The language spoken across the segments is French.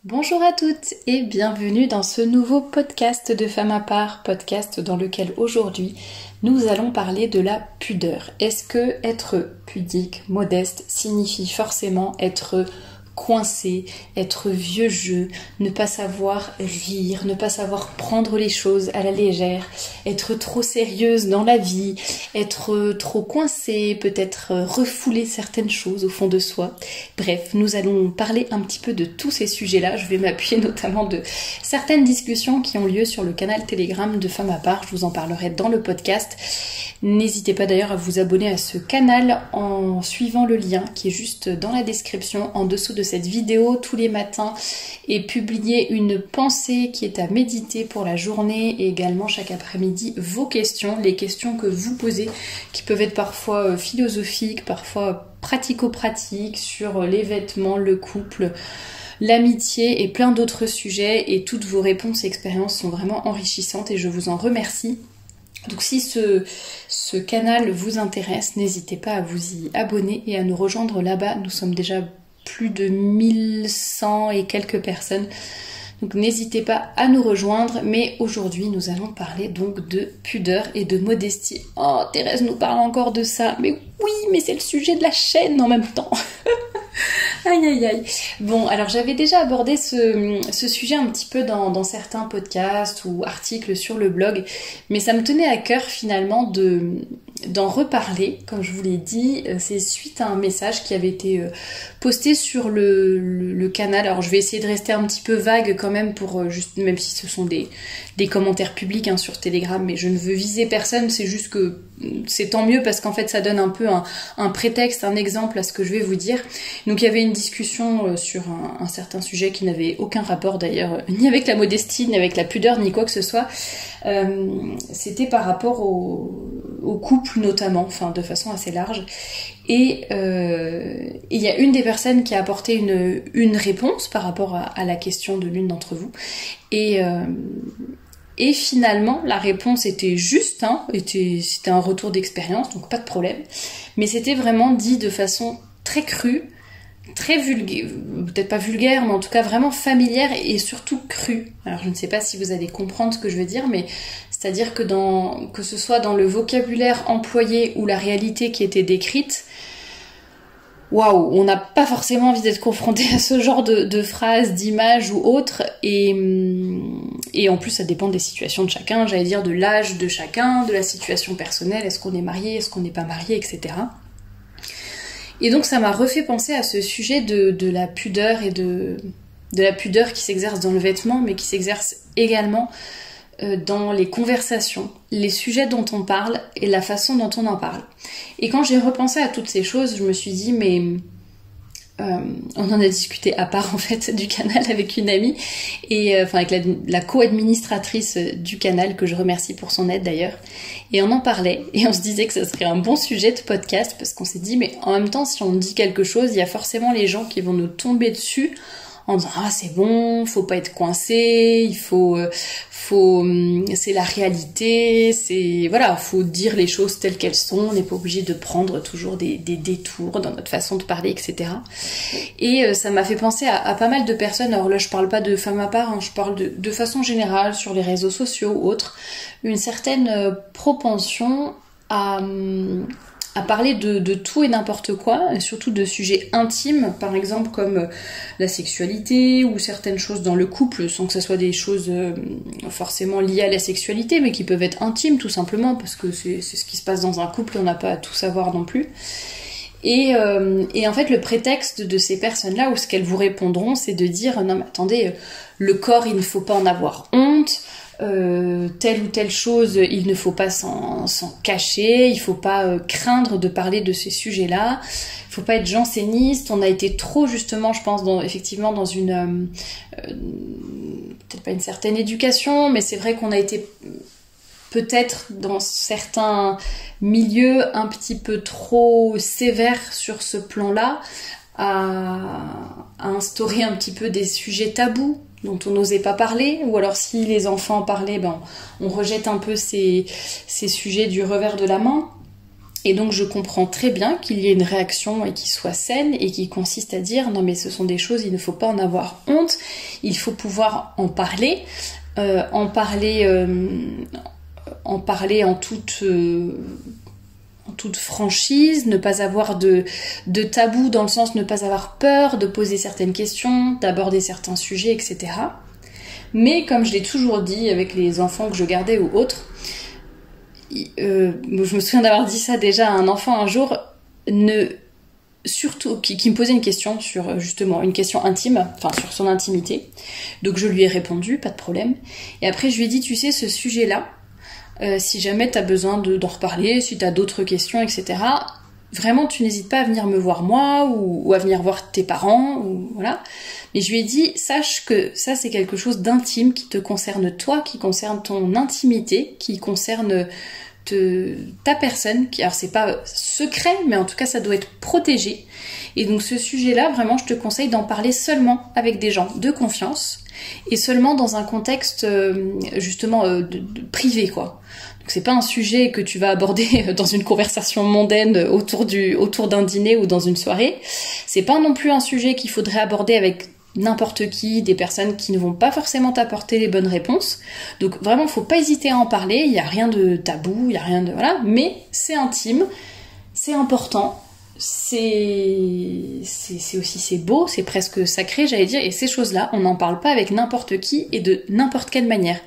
Bonjour à toutes et bienvenue dans ce nouveau podcast de Femme à part, podcast dans lequel aujourd'hui nous allons parler de la pudeur. Est-ce que être pudique, modeste signifie forcément être coincé, être vieux jeu, ne pas savoir rire, ne pas savoir prendre les choses à la légère, être trop sérieuse dans la vie, être trop coincé, peut-être refouler certaines choses au fond de soi. Bref, nous allons parler un petit peu de tous ces sujets-là. Je vais m'appuyer notamment de certaines discussions qui ont lieu sur le canal Telegram de Femme à part. Je vous en parlerai dans le podcast. N'hésitez pas d'ailleurs à vous abonner à ce canal en suivant le lien qui est juste dans la description en dessous de cette vidéo. Tous les matins et publier une pensée qui est à méditer pour la journée et également chaque après-midi vos questions, les questions que vous posez qui peuvent être parfois philosophiques, parfois pratico-pratiques sur les vêtements, le couple, l'amitié et plein d'autres sujets, et toutes vos réponses et expériences sont vraiment enrichissantes et je vous en remercie. Donc si ce canal vous intéresse, n'hésitez pas à vous y abonner et à nous rejoindre là-bas. Nous sommes déjà plus de 1100 et quelques personnes. Donc n'hésitez pas à nous rejoindre. Mais aujourd'hui, nous allons parler donc de pudeur et de modestie. Oh, Thérèse nous parle encore de ça. Mais oui, mais c'est le sujet de la chaîne en même temps. Aïe aïe aïe. Bon, alors j'avais déjà abordé ce sujet un petit peu dans certains podcasts ou articles sur le blog, mais ça me tenait à cœur finalement d'en reparler. Comme je vous l'ai dit, c'est suite à un message qui avait été posté sur le canal. Alors je vais essayer de rester un petit peu vague quand même pour juste, même si ce sont des commentaires publics sur Telegram, mais je ne veux viser personne, c'est juste que c'est tant mieux parce qu'en fait ça donne un peu un prétexte, un exemple à ce que je vais vous dire. Donc il y avait une discussion sur un certain sujet qui n'avait aucun rapport d'ailleurs ni avec la modestie, ni avec la pudeur, ni quoi que ce soit. C'était par rapport au couple notamment, enfin de façon assez large. Et il y a une des personnes qui a apporté une réponse par rapport à la question de l'une d'entre vous. Et finalement, la réponse était juste, c'était un retour d'expérience, donc pas de problème. Mais c'était vraiment dit de façon très crue, très vulgaire, peut-être pas vulgaire, mais en tout cas vraiment familière et surtout crue. Alors je ne sais pas si vous allez comprendre ce que je veux dire, mais c'est-à-dire que ce soit dans le vocabulaire employé ou la réalité qui était décrite, waouh, on n'a pas forcément envie d'être confronté à ce genre de phrases, d'images ou autres, et en plus ça dépend des situations de chacun, j'allais dire de l'âge de chacun, de la situation personnelle, est-ce qu'on est marié, est-ce qu'on n'est pas marié, etc. Et donc ça m'a refait penser à ce sujet de la pudeur et de la pudeur qui s'exerce dans le vêtement, mais qui s'exerce également dans les conversations, les sujets dont on parle et la façon dont on en parle. Et quand j'ai repensé à toutes ces choses, je me suis dit, mais on en a discuté à part en fait du canal avec une amie, et avec la co-administratrice du canal, que je remercie pour son aide d'ailleurs, et on en parlait, et on se disait que ça serait un bon sujet de podcast, parce qu'on s'est dit, mais en même temps, si on dit quelque chose, il y a forcément les gens qui vont nous tomber dessus en disant ah c'est bon, faut pas être coincé, il faut c'est la réalité, faut dire les choses telles qu'elles sont, on n'est pas obligé de prendre toujours des détours dans notre façon de parler, etc. Et ça m'a fait penser à pas mal de personnes. Alors là je parle pas de femmes à part, je parle de façon générale sur les réseaux sociaux ou autres, une certaine propension à parler de tout et n'importe quoi, et surtout de sujets intimes, par exemple comme la sexualité ou certaines choses dans le couple, sans que ce soit des choses forcément liées à la sexualité, mais qui peuvent être intimes tout simplement, parce que c'est ce qui se passe dans un couple, on n'a pas à tout savoir non plus. Et en fait le prétexte de ces personnes-là, ou ce qu'elles vous répondront, c'est de dire non mais attendez, le corps il ne faut pas en avoir honte, telle ou telle chose, il ne faut pas s'en cacher, il faut pas craindre de parler de ces sujets-là, il faut pas être janséniste, on a été trop justement, je pense, effectivement dans une peut-être pas une certaine éducation, mais c'est vrai qu'on a été peut-être dans certains milieux un petit peu trop sévère sur ce plan-là, à instaurer un petit peu des sujets tabous dont on n'osait pas parler, ou alors si les enfants en parlaient, on rejette un peu ces sujets du revers de la main. Et donc je comprends très bien qu'il y ait une réaction et qui soit saine et qui consiste à dire non mais ce sont des choses, il ne faut pas en avoir honte, il faut pouvoir en parler, en parler en toute franchise, ne pas avoir de tabou dans le sens ne pas avoir peur de poser certaines questions, d'aborder certains sujets, etc. Mais comme je l'ai toujours dit avec les enfants que je gardais ou autres, je me souviens d'avoir dit ça déjà à un enfant un jour, surtout qui me posait une question sur justement une question intime, enfin sur son intimité. Donc je lui ai répondu, pas de problème. Et après je lui ai dit, tu sais, ce sujet-là, si jamais t'as besoin d'en reparler, si t'as d'autres questions, etc., vraiment tu n'hésites pas à venir me voir moi ou à venir voir tes parents, ou voilà. Mais je lui ai dit, sache que ça c'est quelque chose d'intime qui te concerne toi, qui concerne ton intimité, qui concerne ta personne, alors c'est pas secret, mais en tout cas ça doit être protégé. Et donc ce sujet-là, vraiment je te conseille d'en parler seulement avec des gens de confiance, et seulement dans un contexte justement privé, quoi. Donc c'est pas un sujet que tu vas aborder dans une conversation mondaine autour d'un dîner ou dans une soirée. C'est pas non plus un sujet qu'il faudrait aborder avec n'importe qui, des personnes qui ne vont pas forcément t'apporter les bonnes réponses. Donc vraiment, faut pas hésiter à en parler, il y a rien de tabou, il y a rien de... voilà, mais c'est intime, c'est important, c'est aussi, c'est beau, c'est presque sacré, j'allais dire, et ces choses-là, on n'en parle pas avec n'importe qui et de n'importe quelle manière.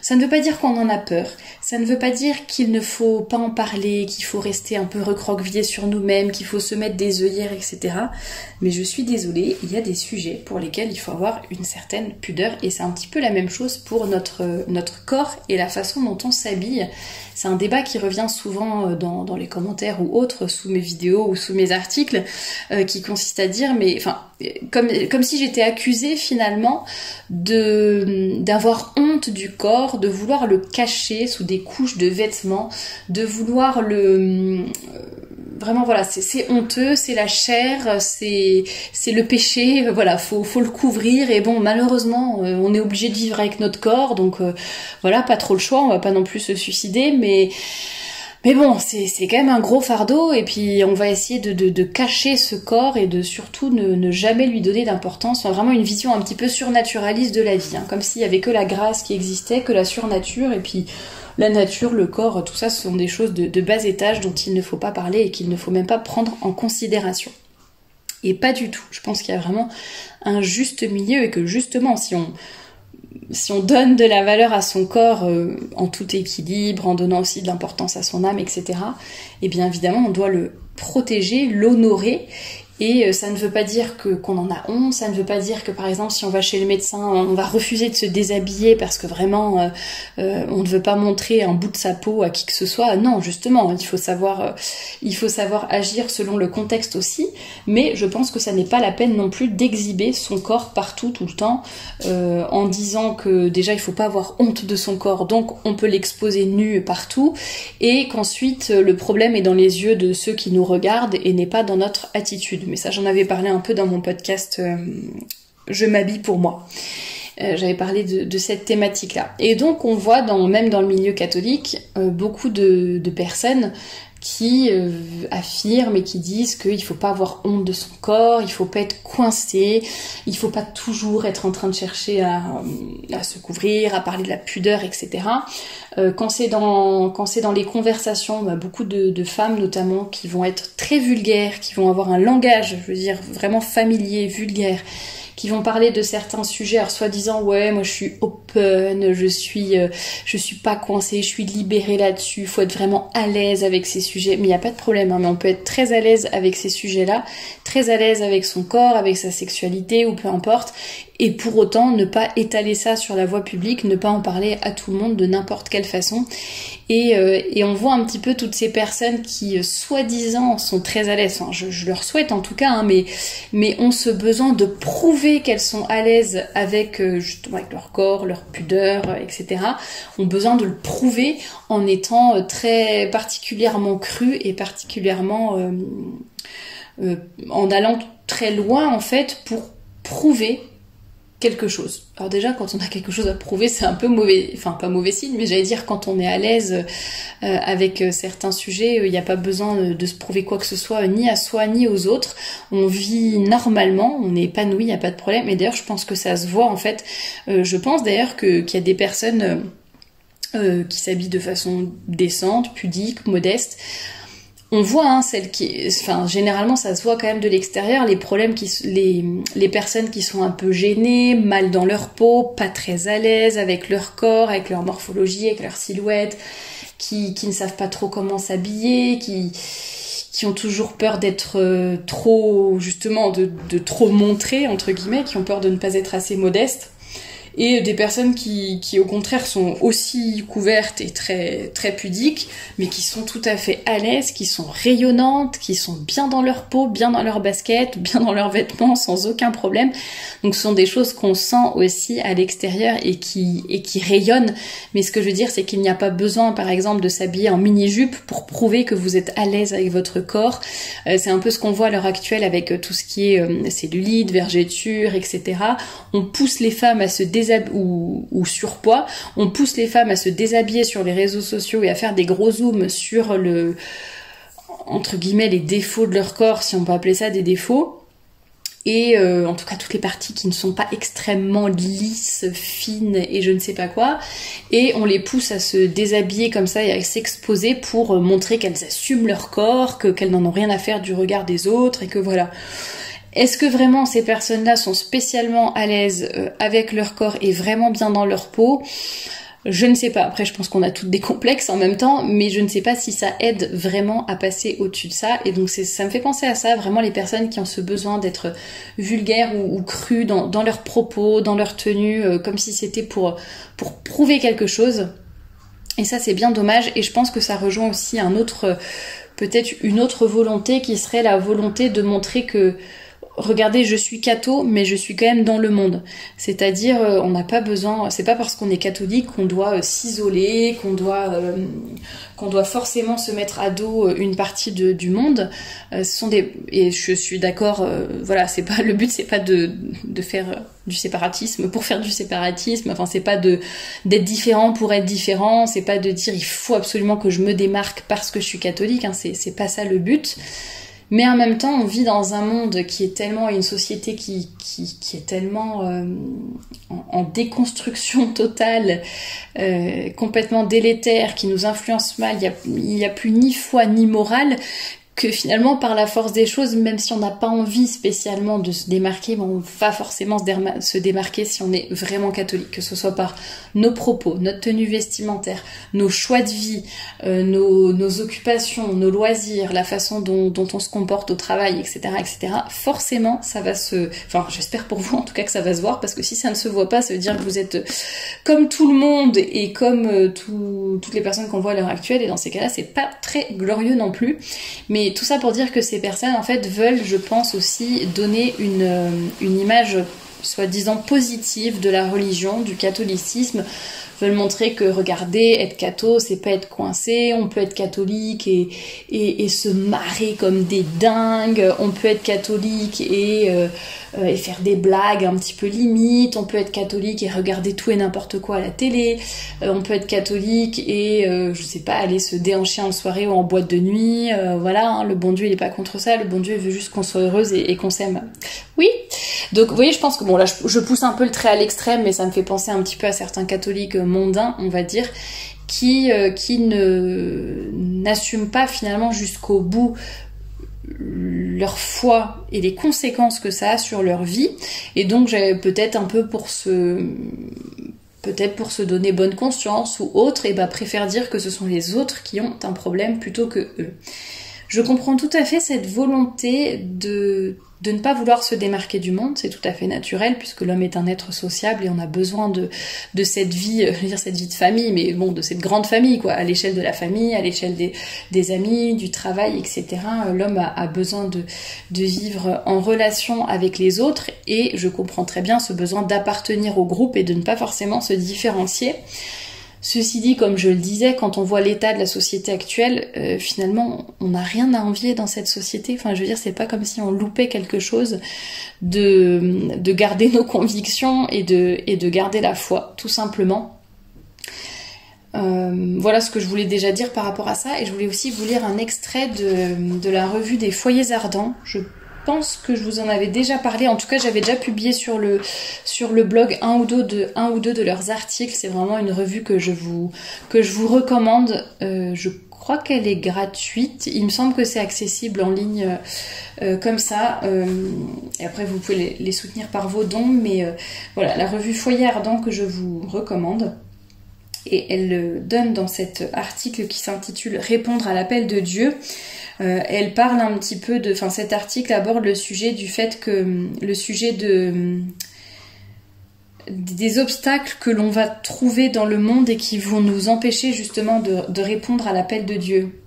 Ça ne veut pas dire qu'on en a peur, ça ne veut pas dire qu'il ne faut pas en parler, qu'il faut rester un peu recroquevillé sur nous-mêmes, qu'il faut se mettre des œillères, etc. Mais je suis désolée, il y a des sujets pour lesquels il faut avoir une certaine pudeur, et c'est un petit peu la même chose pour notre corps et la façon dont on s'habille. C'est un débat qui revient souvent dans les commentaires ou autres, sous mes vidéos ou sous mes articles, qui consiste à dire, mais enfin, comme si j'étais accusée finalement d'avoir honte du corps, de vouloir le cacher sous des couches de vêtements, de vouloir vraiment voilà, c'est honteux, c'est la chair, c'est le péché, voilà, faut le couvrir, et bon, malheureusement on est obligé de vivre avec notre corps, donc voilà, pas trop le choix, on va pas non plus se suicider, mais bon, c'est quand même un gros fardeau, et puis on va essayer de cacher ce corps et de surtout ne jamais lui donner d'importance. Enfin, vraiment une vision un petit peu surnaturaliste de la vie, hein, comme s'il y avait que la grâce qui existait, que la surnature, et puis la nature, le corps, tout ça, ce sont des choses de bas étage dont il ne faut pas parler et qu'il ne faut même pas prendre en considération. Et pas du tout. Je pense qu'il y a vraiment un juste milieu, et que justement, si on donne de la valeur à son corps en tout équilibre, en donnant aussi de l'importance à son âme, etc., et bien évidemment on doit le protéger, l'honorer. Et ça ne veut pas dire qu'on en a honte, ça ne veut pas dire que par exemple si on va chez le médecin, on va refuser de se déshabiller parce que vraiment on ne veut pas montrer un bout de sa peau à qui que ce soit. Non, justement, il faut savoir agir selon le contexte aussi, mais je pense que ça n'est pas la peine non plus d'exhiber son corps partout, tout le temps, en disant que déjà il faut pas avoir honte de son corps, donc on peut l'exposer nu partout, et qu'ensuite le problème est dans les yeux de ceux qui nous regardent et n'est pas dans notre attitude. Mais ça, j'en avais parlé un peu dans mon podcast Je m'habille pour moi. J'avais parlé de cette thématique-là. Et donc, on voit, même dans le milieu catholique, beaucoup de personnes qui affirment et qui disent qu'il faut pas avoir honte de son corps, il faut pas être coincé, il faut pas toujours être en train de chercher à se couvrir, à parler de la pudeur, etc. Quand c'est dans les conversations, beaucoup de femmes notamment qui vont être très vulgaires, qui vont avoir un langage, je veux dire, vraiment familier, vulgaire, qui vont parler de certains sujets, alors soi-disant ouais moi je suis open, je suis pas coincée, je suis libérée là-dessus, faut être vraiment à l'aise avec ces sujets, mais il n'y a pas de problème, hein, mais on peut être très à l'aise avec ces sujets-là, très à l'aise avec son corps, avec sa sexualité ou peu importe, et pour autant ne pas étaler ça sur la voie publique, ne pas en parler à tout le monde de n'importe quelle façon. Et on voit un petit peu toutes ces personnes qui soi-disant sont très à l'aise, enfin, je leur souhaite en tout cas, hein, mais ont ce besoin de prouver qu'elles sont à l'aise avec justement avec leur corps, leur pudeur, etc. Ont besoin de le prouver en étant très particulièrement cru et particulièrement en allant très loin en fait pour prouver quelque chose. Alors déjà, quand on a quelque chose à prouver, c'est un peu mauvais, enfin pas mauvais signe, mais j'allais dire quand on est à l'aise avec certains sujets, il n'y a pas besoin de se prouver quoi que ce soit, ni à soi, ni aux autres. On vit normalement, on est épanoui, il n'y a pas de problème. Et d'ailleurs, je pense que ça se voit en fait. Je pense d'ailleurs qu'il y a des personnes qui s'habillent de façon décente, pudique, modeste. On voit celles qui, enfin généralement ça se voit quand même de l'extérieur, les problèmes les personnes qui sont un peu gênées, mal dans leur peau, pas très à l'aise avec leur corps, avec leur morphologie, avec leur silhouette, qui ne savent pas trop comment s'habiller, qui ont toujours peur d'être trop, justement, de trop montrer, entre guillemets, qui ont peur de ne pas être assez modestes. Et des personnes qui au contraire sont aussi couvertes et très très pudiques, mais qui sont tout à fait à l'aise, qui sont rayonnantes, qui sont bien dans leur peau, bien dans leur basket, bien dans leurs vêtements, sans aucun problème. Donc ce sont des choses qu'on sent aussi à l'extérieur et qui rayonnent. Mais ce que je veux dire, c'est qu'il n'y a pas besoin, par exemple, de s'habiller en mini-jupe pour prouver que vous êtes à l'aise avec votre corps. C'est un peu ce qu'on voit à l'heure actuelle avec tout ce qui est cellulite, vergeture, etc. On pousse les femmes à se ou surpoids, on pousse les femmes à se déshabiller sur les réseaux sociaux et à faire des gros zooms sur entre guillemets les défauts de leur corps, si on peut appeler ça des défauts, et en tout cas toutes les parties qui ne sont pas extrêmement lisses, fines et je ne sais pas quoi, et on les pousse à se déshabiller comme ça et à s'exposer pour montrer qu'elles assument leur corps, qu'elles n'en ont rien à faire du regard des autres et que voilà. Est-ce que vraiment ces personnes-là sont spécialement à l'aise avec leur corps et vraiment bien dans leur peau ? Je ne sais pas. Après, je pense qu'on a toutes des complexes en même temps, mais je ne sais pas si ça aide vraiment à passer au-dessus de ça. Et donc ça me fait penser à ça, vraiment les personnes qui ont ce besoin d'être vulgaires ou crues dans leurs propos, dans leur tenue, comme si c'était pour prouver quelque chose. Et ça, c'est bien dommage. Et je pense que ça rejoint aussi peut-être une autre volonté qui serait la volonté de montrer que regardez, je suis catho, mais je suis quand même dans le monde. C'est-à-dire, on n'a pas besoin, c'est pas parce qu'on est catholique qu'on doit s'isoler, qu'on doit forcément se mettre à dos une partie du monde. Et je suis d'accord, voilà, le but, c'est pas de faire du séparatisme pour faire du séparatisme. Enfin, c'est pas d'être différent pour être différent. C'est pas de dire il faut absolument que je me démarque parce que je suis catholique. C'est pas ça le but. Mais en même temps, on vit dans un monde qui est tellement, une société qui est tellement en déconstruction totale, complètement délétère, qui nous influence mal. Il y a plus ni foi ni morale, que finalement, par la force des choses, même si on n'a pas envie spécialement de se démarquer, on va forcément se démarquer si on est vraiment catholique, que ce soit par nos propos, notre tenue vestimentaire, nos choix de vie, nos occupations, nos loisirs, la façon dont on se comporte au travail, etc., etc. Forcément, ça va enfin, j'espère pour vous en tout cas que ça va se voir, parce que si ça ne se voit pas, ça veut dire que vous êtes comme tout le monde et comme toutes les personnes qu'on voit à l'heure actuelle, et dans ces cas-là, c'est pas très glorieux non plus. Mais tout ça pour dire que ces personnes, en fait, veulent, je pense aussi, donner une image soi-disant positive de la religion, du catholicisme, veulent montrer que, regardez, être catho, c'est pas être coincé, on peut être catholique et se marrer comme des dingues, on peut être catholique et faire des blagues un petit peu limites, on peut être catholique et regarder tout et n'importe quoi à la télé, on peut être catholique et, je sais pas, aller se déhancher en soirée ou en boîte de nuit, voilà, le bon Dieu il est pas contre ça, le bon Dieu il veut juste qu'on soit heureuse et qu'on s'aime. Oui, donc vous voyez, je pense que bon là je pousse un peu le trait à l'extrême, mais ça me fait penser un petit peu à certains catholiques mondains, on va dire, qui n'assument pas finalement jusqu'au bout leur foi et les conséquences que ça a sur leur vie, et donc j'ai peut-être un peu pour se donner bonne conscience ou autre, et préfère dire que ce sont les autres qui ont un problème plutôt que eux. Je comprends tout à fait cette volonté de ne pas vouloir se démarquer du monde, c'est tout à fait naturel puisque l'homme est un être sociable et on a besoin de cette vie, je veux dire cette vie de famille, mais bon, de cette grande famille quoi, à l'échelle de la famille, à l'échelle des amis, du travail, etc. L'homme a besoin de vivre en relation avec les autres, et je comprends très bien ce besoin d'appartenir au groupe et de ne pas forcément se différencier. Ceci dit, comme je le disais, quand on voit l'état de la société actuelle, finalement, on n'a rien à envier dans cette société. Enfin, je veux dire, c'est pas comme si on loupait quelque chose de garder nos convictions et de garder la foi, tout simplement. Voilà ce que je voulais déjà dire par rapport à ça. Et je voulais aussi vous lire un extrait de la revue des Foyers Ardents. Je pense que je vous en avais déjà parlé. En tout cas, j'avais déjà publié sur le blog un ou deux de leurs articles. C'est vraiment une revue que je vous recommande. Je crois qu'elle est gratuite. Il me semble que c'est accessible en ligne comme ça. Et après, vous pouvez les soutenir par vos dons. Mais voilà, la revue Foyer Ardent que je vous recommande. Et elle donne dans cet article qui s'intitule « Répondre à l'appel de Dieu », elle parle un petit peu de... Enfin, cet article aborde le sujet du fait que... Le sujet des obstacles que l'on va trouver dans le monde et qui vont nous empêcher justement de répondre à l'appel de Dieu.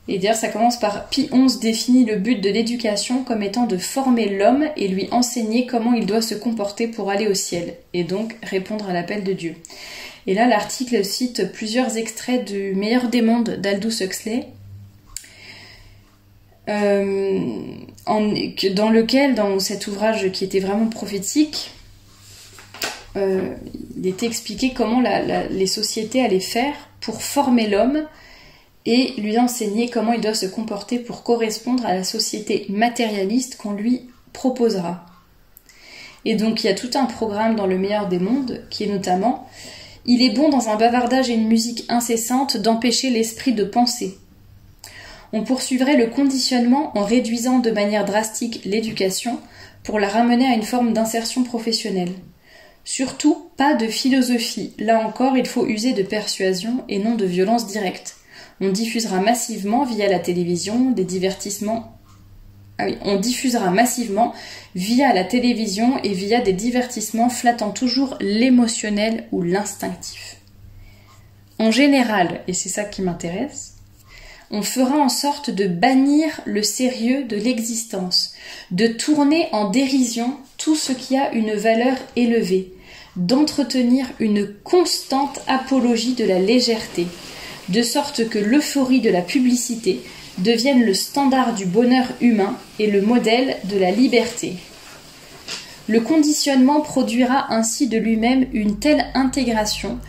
Et d'ailleurs, ça commence par Pie XI définit le but de l'éducation comme étant de former l'homme et lui enseigner comment il doit se comporter pour aller au ciel, et donc répondre à l'appel de Dieu. Et là, l'article cite plusieurs extraits du Meilleur des mondes d'Aldous Huxley, dans cet ouvrage qui était vraiment prophétique, il était expliqué comment les sociétés allaient faire pour former l'homme et lui enseigner comment il doit se comporter pour correspondre à la société matérialiste qu'on lui proposera. Et donc il y a tout un programme dans le Meilleur des mondes qui est notamment « Il est bon dans un bavardage et une musique incessante d'empêcher l'esprit de penser. On poursuivrait le conditionnement en réduisant de manière drastique l'éducation pour la ramener à une forme d'insertion professionnelle. Surtout, pas de philosophie. Là encore, il faut user de persuasion et non de violence directe. On diffusera massivement via la télévision des divertissements. On diffusera massivement via la télévision et via des divertissements flattant toujours l'émotionnel ou l'instinctif. En général, et c'est ça qui m'intéresse, on fera en sorte de bannir le sérieux de l'existence, de tourner en dérision tout ce qui a une valeur élevée, d'entretenir une constante apologie de la légèreté, de sorte que l'euphorie de la publicité devienne le standard du bonheur humain et le modèle de la liberté. Le conditionnement produira ainsi de lui-même une telle intégration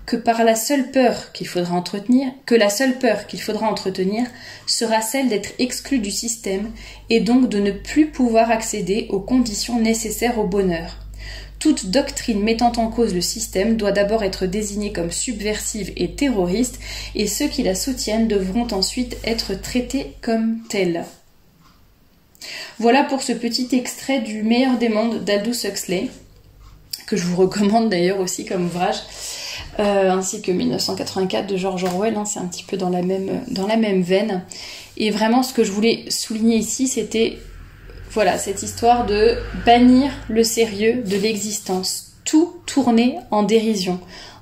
que la seule peur qu'il faudra entretenir sera celle d'être exclu du système et donc de ne plus pouvoir accéder aux conditions nécessaires au bonheur. Toute doctrine mettant en cause le système doit d'abord être désignée comme subversive et terroriste, et ceux qui la soutiennent devront ensuite être traités comme tels. Voilà pour ce petit extrait du Meilleur des mondes d'Aldous Huxley, que je vous recommande d'ailleurs aussi comme ouvrage, ainsi que 1984 de George Orwell, c'est un petit peu dans la même veine. Et vraiment, ce que je voulais souligner ici, c'était cette histoire de bannir le sérieux de l'existence, tout tourner en dérision,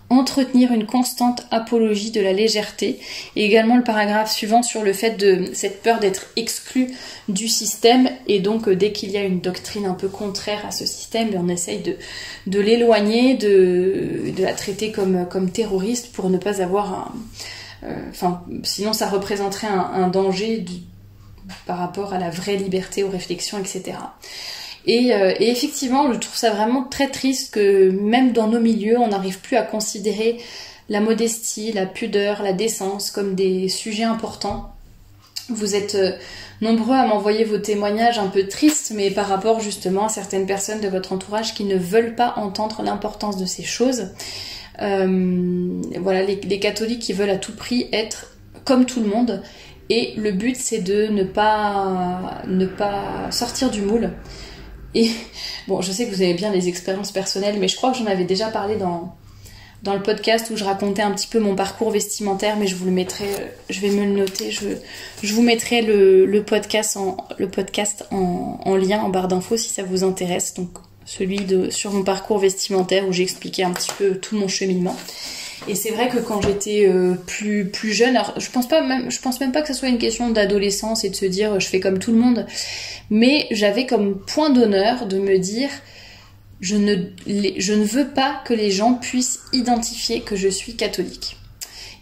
entretenir une constante apologie de la légèreté, et également le paragraphe suivant sur le fait de cette peur d'être exclu du système, et donc dès qu'il y a une doctrine un peu contraire à ce système, on essaye de l'éloigner, de la traiter comme terroriste pour ne pas avoir sinon ça représenterait un danger par rapport à la vraie liberté, aux réflexions, etc. Et effectivement, je trouve ça vraiment très triste que même dans nos milieux, on n'arrive plus à considérer la modestie, la pudeur, la décence comme des sujets importants. Vous êtes nombreux à m'envoyer vos témoignages un peu tristes, mais par rapport justement à certaines personnes de votre entourage qui ne veulent pas entendre l'importance de ces choses. Les catholiques qui veulent à tout prix être comme tout le monde. Et le but, c'est de ne pas sortir du moule. Et bon, je sais que vous avez bien les expériences personnelles, mais je crois que j'en avais déjà parlé dans le podcast où je racontais un petit peu mon parcours vestimentaire, mais je vous le mettrai, je vais me le noter, je vous mettrai le podcast en lien en barre d'infos si ça vous intéresse. Donc celui sur mon parcours vestimentaire où j'expliquais un petit peu tout mon cheminement. Et c'est vrai que quand j'étais plus jeune, alors je pense même pas que ce soit une question d'adolescence et de se dire je fais comme tout le monde, mais j'avais comme point d'honneur de me dire je ne veux pas que les gens puissent identifier que je suis catholique.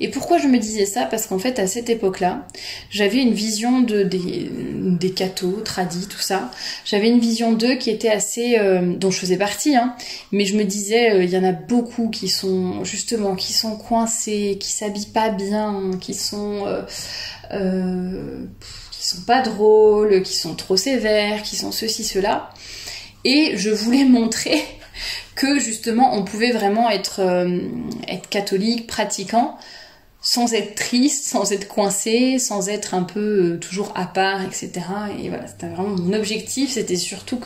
Et pourquoi je me disais ça? Parce qu'en fait, à cette époque-là, j'avais une vision des cathos, tradis, tout ça. J'avais une vision d'eux qui était assez... dont je faisais partie, hein. Mais je me disais, il y en a beaucoup qui sont, justement, qui sont coincés, qui s'habillent pas bien, qui sont pas drôles, qui sont trop sévères, qui sont ceci, cela. Et je voulais montrer que, justement, on pouvait vraiment être catholique, pratiquant, sans être triste, sans être coincé, sans être un peu toujours à part, etc. Et voilà, c'était vraiment mon objectif, c'était surtout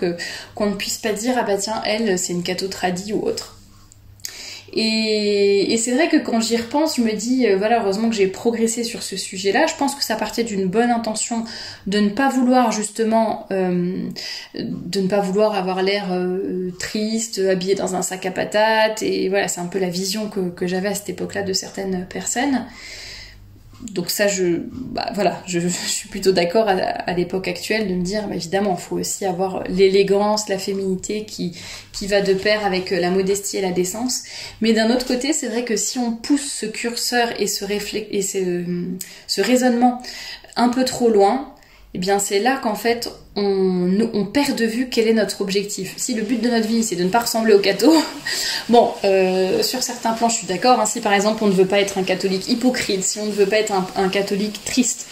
qu'on ne puisse pas dire « Ah bah tiens, elle, c'est une catho tradie ou autre ». Et c'est vrai que quand j'y repense, je me dis, voilà, heureusement que j'ai progressé sur ce sujet-là. Je pense que ça partait d'une bonne intention de ne pas vouloir justement, de ne pas vouloir avoir l'air triste, habillé dans un sac à patates. Et voilà, c'est un peu la vision que j'avais à cette époque-là de certaines personnes. Donc ça, je suis plutôt d'accord à l'époque actuelle de me dire, bah, évidemment, il faut aussi avoir l'élégance, la féminité qui va de pair avec la modestie et la décence. Mais d'un autre côté, c'est vrai que si on pousse ce curseur et ce raisonnement un peu trop loin, eh bien c'est là qu'en fait on perd de vue quel est notre objectif. Si le but de notre vie c'est de ne pas ressembler aux cathos, bon, sur certains plans je suis d'accord, hein, si par exemple on ne veut pas être un catholique hypocrite, si on ne veut pas être un catholique triste,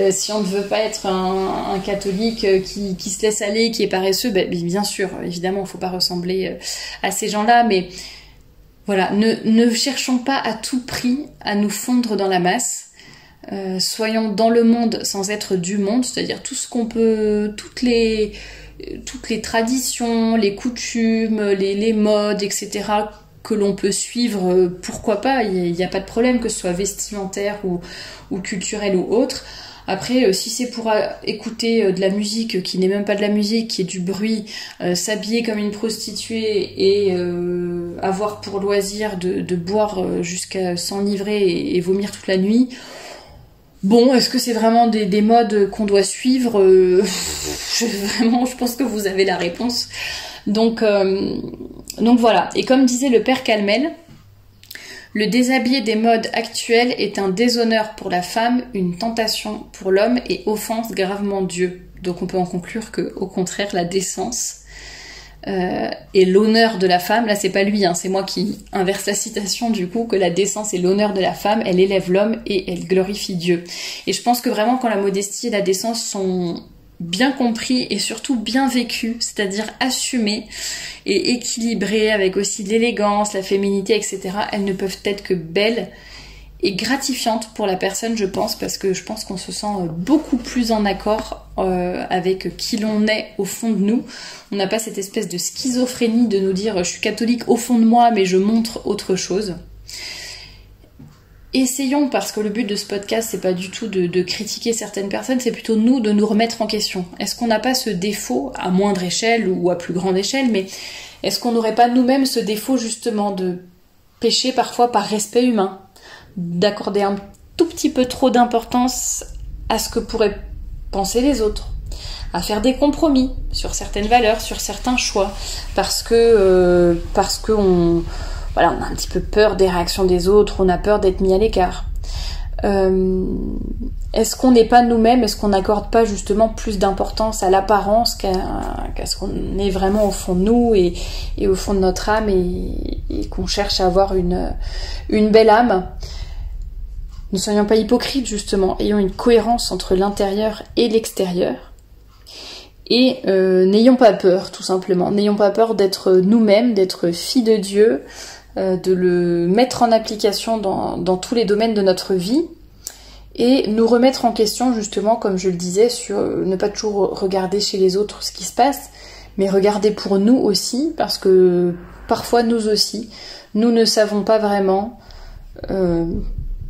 si on ne veut pas être un catholique qui se laisse aller, qui est paresseux, ben, bien sûr, évidemment il ne faut pas ressembler à ces gens-là, mais voilà, ne cherchons pas à tout prix à nous fondre dans la masse. Soyons dans le monde sans être du monde, c'est-à-dire tout ce qu'on peut, toutes les traditions, les coutumes, les modes, etc. que l'on peut suivre, pourquoi pas, il n'y a pas de problème que ce soit vestimentaire ou culturel ou autre. Après, si c'est pour écouter de la musique qui n'est même pas de la musique, qui est du bruit, s'habiller comme une prostituée et avoir pour loisir de boire jusqu'à s'enivrer et vomir toute la nuit, bon, est-ce que c'est vraiment des modes qu'on doit suivre? Je pense que vous avez la réponse. Donc voilà. Et comme disait le père Calmel, le déshabillé des modes actuels est un déshonneur pour la femme, une tentation pour l'homme et offense gravement Dieu. Donc on peut en conclure que, au contraire, la décence et l'honneur de la femme, là c'est pas lui, hein, c'est moi qui inverse la citation du coup, que la décence et l'honneur de la femme, elle élève l'homme et elle glorifie Dieu. Et je pense que vraiment quand la modestie et la décence sont bien compris et surtout bien vécus, c'est-à-dire assumés et équilibrés avec aussi l'élégance, la féminité, etc., elles ne peuvent être que belles et gratifiantes pour la personne, je pense, parce que je pense qu'on se sent beaucoup plus en accord avec qui l'on est au fond de nous. On n'a pas cette espèce de schizophrénie de nous dire je suis catholique au fond de moi mais je montre autre chose. Essayons, parce que le but de ce podcast c'est pas du tout de critiquer certaines personnes, c'est plutôt nous de nous remettre en question. Est-ce qu'on n'a pas ce défaut, à moindre échelle ou à plus grande échelle, mais est-ce qu'on n'aurait pas nous-mêmes ce défaut justement de pécher parfois par respect humain, d'accorder un tout petit peu trop d'importance à ce que pourraient penser les autres, à faire des compromis sur certaines valeurs, sur certains choix, parce que on a un petit peu peur des réactions des autres, on a peur d'être mis à l'écart. Est-ce qu'on n'est pas nous-mêmes, est-ce qu'on n'accorde pas justement plus d'importance à l'apparence qu'à ce qu'on est vraiment au fond de nous et au fond de notre âme et qu'on cherche à avoir une belle âme? Ne soyons pas hypocrites justement, ayons une cohérence entre l'intérieur et l'extérieur. Et n'ayons pas peur, tout simplement. N'ayons pas peur d'être nous-mêmes, d'être filles de Dieu, de le mettre en application dans tous les domaines de notre vie, et nous remettre en question, justement, comme je le disais, sur ne pas toujours regarder chez les autres ce qui se passe, mais regarder pour nous aussi, parce que parfois, nous aussi, nous ne savons pas vraiment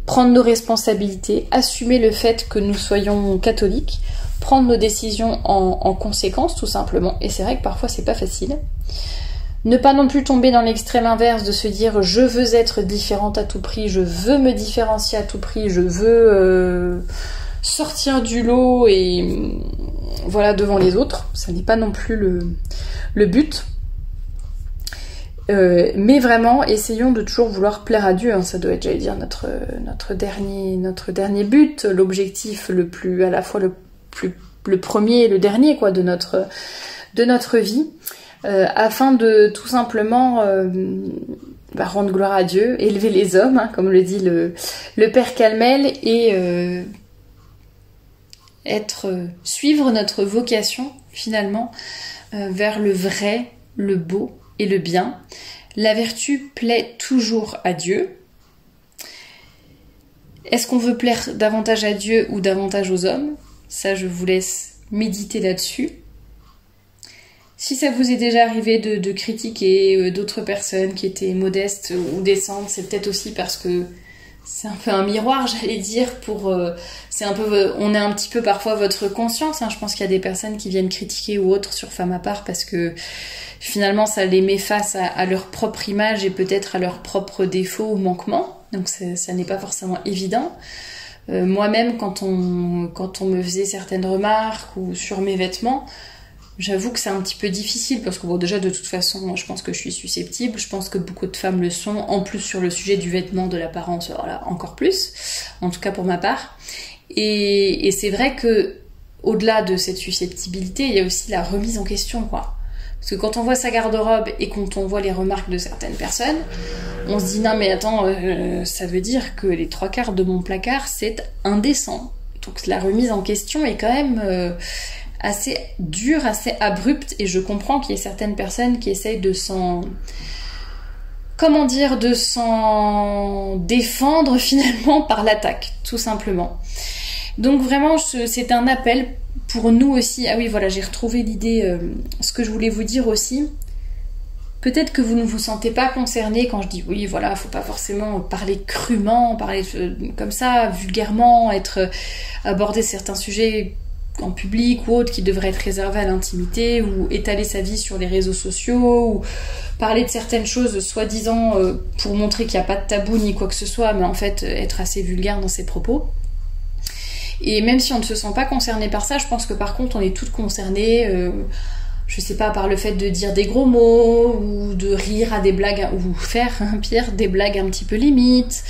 prendre nos responsabilités, assumer le fait que nous soyons catholiques, prendre nos décisions en conséquence tout simplement, et c'est vrai que parfois c'est pas facile. Ne pas non plus tomber dans l'extrême inverse de se dire je veux être différente à tout prix, je veux me différencier à tout prix, je veux sortir du lot et voilà devant les autres, ça n'est pas non plus le but. Mais vraiment, essayons de toujours vouloir plaire à Dieu, hein. Ça doit être, j'allais dire, notre dernier but, l'objectif le plus, à la fois le premier et le dernier, quoi, de notre vie, afin de tout simplement rendre gloire à Dieu, élever les hommes, hein, comme le dit le Père Calmel, et suivre notre vocation, finalement, vers le vrai, le beau et le bien. La vertu plaît toujours à Dieu. Est-ce qu'on veut plaire davantage à Dieu ou davantage aux hommes? Ça, je vous laisse méditer là-dessus. Si ça vous est déjà arrivé de critiquer d'autres personnes qui étaient modestes ou décentes, c'est peut-être aussi parce que c'est un peu un miroir, j'allais dire, on est un petit peu parfois votre conscience, hein. Je pense qu'il y a des personnes qui viennent critiquer ou autres sur Femme à part parce que finalement ça les met face à leur propre image et peut-être à leurs propres défauts ou manquements, donc ça n'est pas forcément évident. Moi-même, quand on me faisait certaines remarques ou sur mes vêtements, j'avoue que c'est un petit peu difficile parce que bon, déjà de toute façon, moi, je pense que je suis susceptible, je pense que beaucoup de femmes le sont, en plus sur le sujet du vêtement, de l'apparence, voilà, encore plus, en tout cas pour ma part. Et c'est vrai que au-delà de cette susceptibilité, il y a aussi la remise en question, quoi. Parce que quand on voit sa garde-robe et quand on voit les remarques de certaines personnes, on se dit non mais attends, ça veut dire que les 3/4 de mon placard c'est indécent. Donc la remise en question est quand même assez dure, assez abrupte, et je comprends qu'il y ait certaines personnes qui essayent de s'en défendre finalement par l'attaque, tout simplement. Donc vraiment, c'est un appel pour nous aussi. Ah oui, voilà, j'ai retrouvé l'idée, ce que je voulais vous dire aussi. Peut-être que vous ne vous sentez pas concerné quand je dis oui, voilà, faut pas forcément parler crûment, parler comme ça, vulgairement, aborder certains sujets en public ou autres qui devraient être réservés à l'intimité, ou étaler sa vie sur les réseaux sociaux, ou parler de certaines choses soi-disant pour montrer qu'il n'y a pas de tabou ni quoi que ce soit, mais en fait être assez vulgaire dans ses propos. Et même si on ne se sent pas concerné par ça, je pense que par contre on est toutes concernées, je sais pas, par le fait de dire des gros mots, ou de rire à des blagues, ou faire, pire, des blagues un petit peu limites,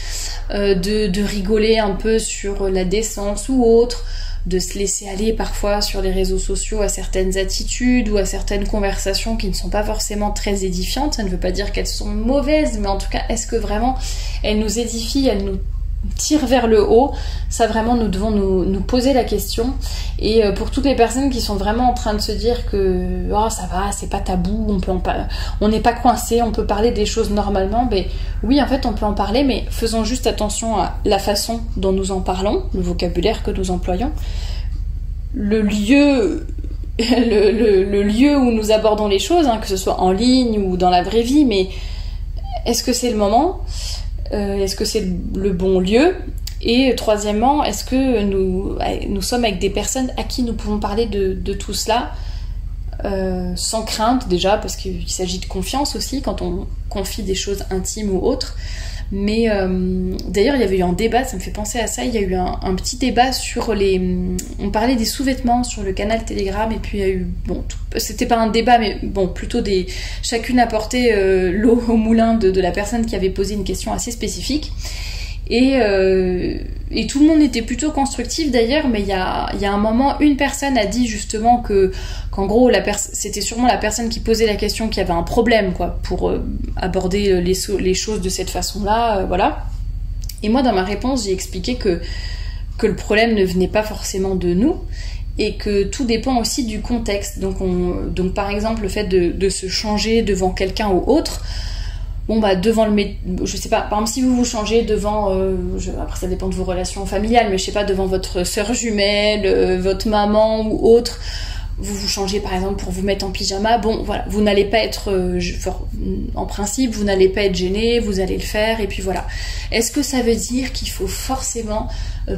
de rigoler un peu sur la décence ou autre, de se laisser aller parfois sur les réseaux sociaux à certaines attitudes ou à certaines conversations qui ne sont pas forcément très édifiantes. Ça ne veut pas dire qu'elles sont mauvaises, mais en tout cas, est-ce que vraiment elles nous édifient, elles nous tirent vers le haut? Ça, vraiment, nous devons nous poser la question. Et pour toutes les personnes qui sont vraiment en train de se dire que oh, ça va, c'est pas tabou, on n'est pas coincé, on peut parler des choses normalement, ben oui, en fait on peut en parler, mais faisons juste attention à la façon dont nous en parlons, le vocabulaire que nous employons, le lieu où nous abordons les choses, hein, que ce soit en ligne ou dans la vraie vie, mais est-ce que c'est le moment? Est-ce que c'est le bon lieu? Et troisièmement, est-ce que nous sommes avec des personnes à qui nous pouvons parler de tout cela sans crainte, déjà, parce qu'il s'agit de confiance aussi quand on confie des choses intimes ou autres. Mais d'ailleurs, il y avait eu un débat, ça me fait penser à ça, il y a eu un petit débat sur on parlait des sous-vêtements sur le canal Telegram, et puis il y a eu, bon, c'était pas un débat, mais bon, plutôt chacune apportait l'eau au moulin de la personne qui avait posé une question assez spécifique. Et tout le monde était plutôt constructif d'ailleurs, mais il y a un moment, une personne a dit justement qu'en gros c'était sûrement la personne qui posait la question qui avait un problème, quoi, pour aborder les choses de cette façon-là, voilà. Et moi, dans ma réponse, j'ai expliqué que le problème ne venait pas forcément de nous, et que tout dépend aussi du contexte. Donc par exemple, le fait de se changer devant quelqu'un ou autre, bon bah devant je sais pas, par exemple si vous vous changez devant, après ça dépend de vos relations familiales, mais je sais pas, devant votre sœur jumelle, votre maman ou autre, vous vous changez par exemple pour vous mettre en pyjama, bon voilà, vous n'allez pas être, en principe vous n'allez pas être gêné, vous allez le faire, et puis voilà. Est-ce que ça veut dire qu'il faut forcément,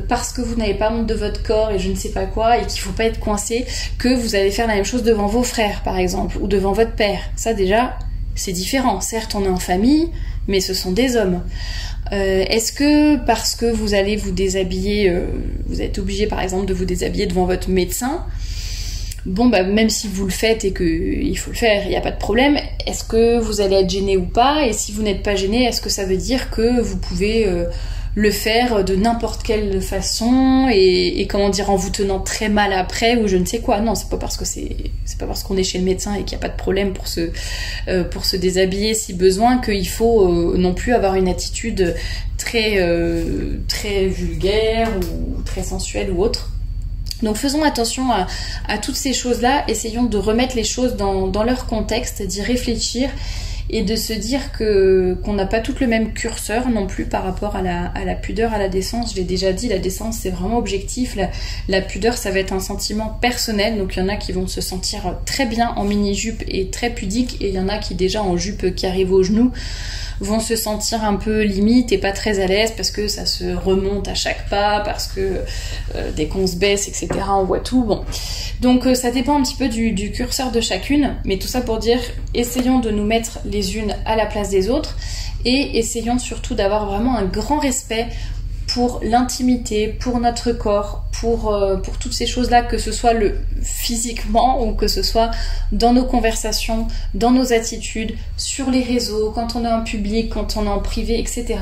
parce que vous n'avez pas honte de votre corps et je ne sais pas quoi, et qu'il faut pas être coincé, que vous allez faire la même chose devant vos frères par exemple, ou devant votre père? Ça déjà, c'est différent. Certes, on est en famille, mais ce sont des hommes. Est-ce que parce que vous allez vous déshabiller, vous êtes obligé par exemple de vous déshabiller devant votre médecin, bon bah même si vous le faites et qu'il faut le faire, il n'y a pas de problème, est-ce que vous allez être gêné ou pas? Et si vous n'êtes pas gêné, est-ce que ça veut dire que vous pouvez le faire de n'importe quelle façon et comment dire, en vous tenant très mal après ou je ne sais quoi? Non, c'est pas parce qu'on est chez le médecin et qu'il n'y a pas de problème pour se déshabiller si besoin qu'il faut non plus avoir une attitude très vulgaire ou très sensuelle ou autre. Donc faisons attention à toutes ces choses-là, essayons de remettre les choses dans leur contexte, d'y réfléchir et de se dire qu'on n'a pas tout le même curseur non plus par rapport à la pudeur, à la décence. Je l'ai déjà dit, la décence c'est vraiment objectif, la pudeur ça va être un sentiment personnel, donc il y en a qui vont se sentir très bien en mini-jupe et très pudiques, et il y en a qui déjà en jupe qui arrive aux genoux vont se sentir un peu limite et pas très à l'aise parce que ça se remonte à chaque pas, parce que dès qu'on se baisse, etc., on voit tout. Bon. Donc ça dépend un petit peu du curseur de chacune, mais tout ça pour dire, essayons de nous mettre les unes à la place des autres et essayons surtout d'avoir vraiment un grand respect pour l'intimité, pour notre corps, pour toutes ces choses-là, que ce soit physiquement ou que ce soit dans nos conversations, dans nos attitudes, sur les réseaux, quand on est en public, quand on est en privé, etc.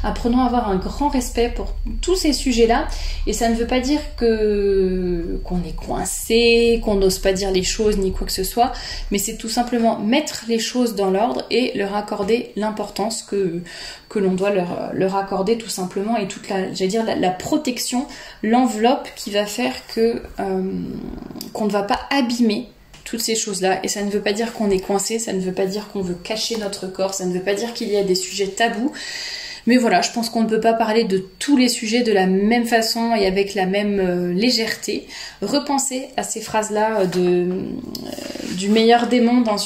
Apprenons à avoir un grand respect pour tous ces sujets-là. Et ça ne veut pas dire qu'on est coincé, qu'on n'ose pas dire les choses ni quoi que ce soit, mais c'est tout simplement mettre les choses dans l'ordre et leur accorder l'importance que l'on doit leur accorder tout simplement, et toute la protection, l'enveloppe qui va faire qu'on ne va pas abîmer toutes ces choses-là. Et ça ne veut pas dire qu'on est coincé, ça ne veut pas dire qu'on veut cacher notre corps, ça ne veut pas dire qu'il y a des sujets tabous. Mais voilà, je pense qu'on ne peut pas parler de tous les sujets de la même façon et avec la même légèreté. Repensez à ces phrases-là du meilleur des mondes, hein,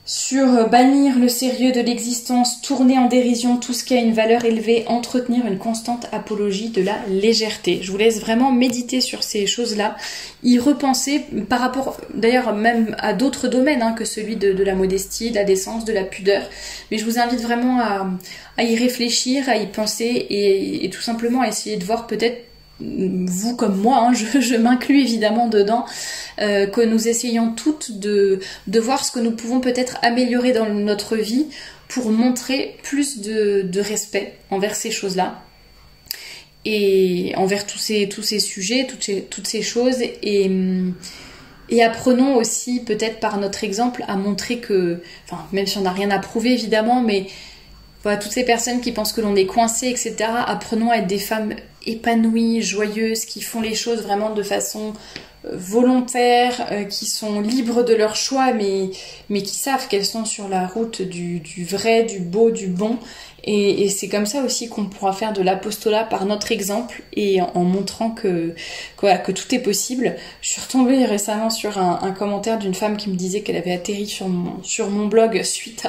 sur bannir le sérieux de l'existence, tourner en dérision tout ce qui a une valeur élevée, entretenir une constante apologie de la légèreté. Je vous laisse vraiment méditer sur ces choses-là, y repenser par rapport d'ailleurs même à d'autres domaines que celui de la modestie, de la décence, de la pudeur. Mais je vous invite vraiment à y réfléchir, à y penser et tout simplement à essayer de voir peut-être, vous comme moi, je m'inclus évidemment dedans, que nous essayons toutes de voir ce que nous pouvons peut-être améliorer dans notre vie pour montrer plus de respect envers ces choses-là et envers tous ces sujets, toutes ces choses, et apprenons aussi peut-être par notre exemple à montrer que, enfin même si on n'a rien à prouver évidemment, mais voilà, toutes ces personnes qui pensent que l'on est coincé, etc., apprenons à être des femmes épanouies, joyeuses, qui font les choses vraiment de façon volontaire, qui sont libres de leur choix, mais qui savent qu'elles sont sur la route du vrai, du beau, du bon. Et c'est comme ça aussi qu'on pourra faire de l'apostolat par notre exemple et en montrant que tout est possible. Je suis retombée récemment sur un commentaire d'une femme qui me disait qu'elle avait atterri sur mon blog suite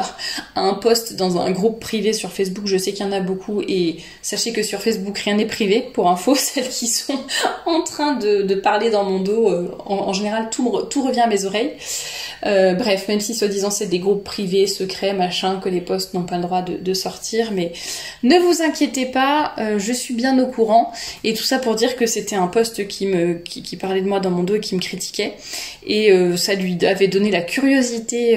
à un post dans un groupe privé sur Facebook. Je sais qu'il y en a beaucoup, et sachez que sur Facebook rien n'est privé, pour info. Celles qui sont en train de parler dans mon dos, en général tout revient à mes oreilles. Bref, même si soi-disant c'est des groupes privés, secrets, machin, que les posts n'ont pas le droit de sortir, mais ne vous inquiétez pas, je suis bien au courant, et tout ça pour dire que c'était un post qui parlait de moi dans mon dos et qui me critiquait, et ça lui avait donné la curiosité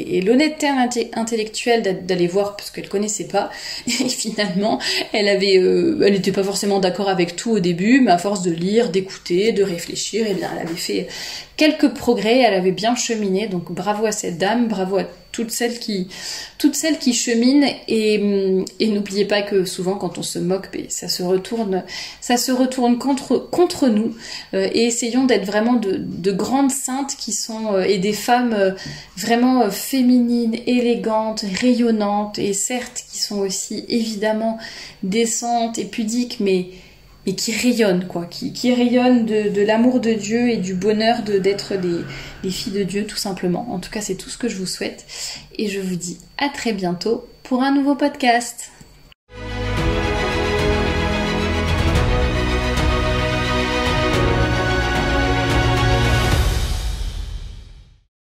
et l'honnêteté intellectuelle d'aller voir, parce qu'elle connaissait pas, et finalement elle était pas forcément d'accord avec tout au début, mais à force de lire, d'écouter, de réfléchir, et bien elle avait fait quelques progrès, elle avait bien cheminé, donc bravo à cette dame, bravo à toutes celles qui cheminent, et n'oubliez pas que souvent quand on se moque, ça se retourne contre nous, et essayons d'être vraiment de grandes saintes qui sont, et des femmes vraiment féminines, élégantes, rayonnantes, et certes qui sont aussi évidemment décentes et pudiques, mais qui rayonnent, qui rayonnent de l'amour de Dieu et du bonheur d'être des filles de Dieu, tout simplement. En tout cas, c'est tout ce que je vous souhaite, et je vous dis à très bientôt pour un nouveau podcast.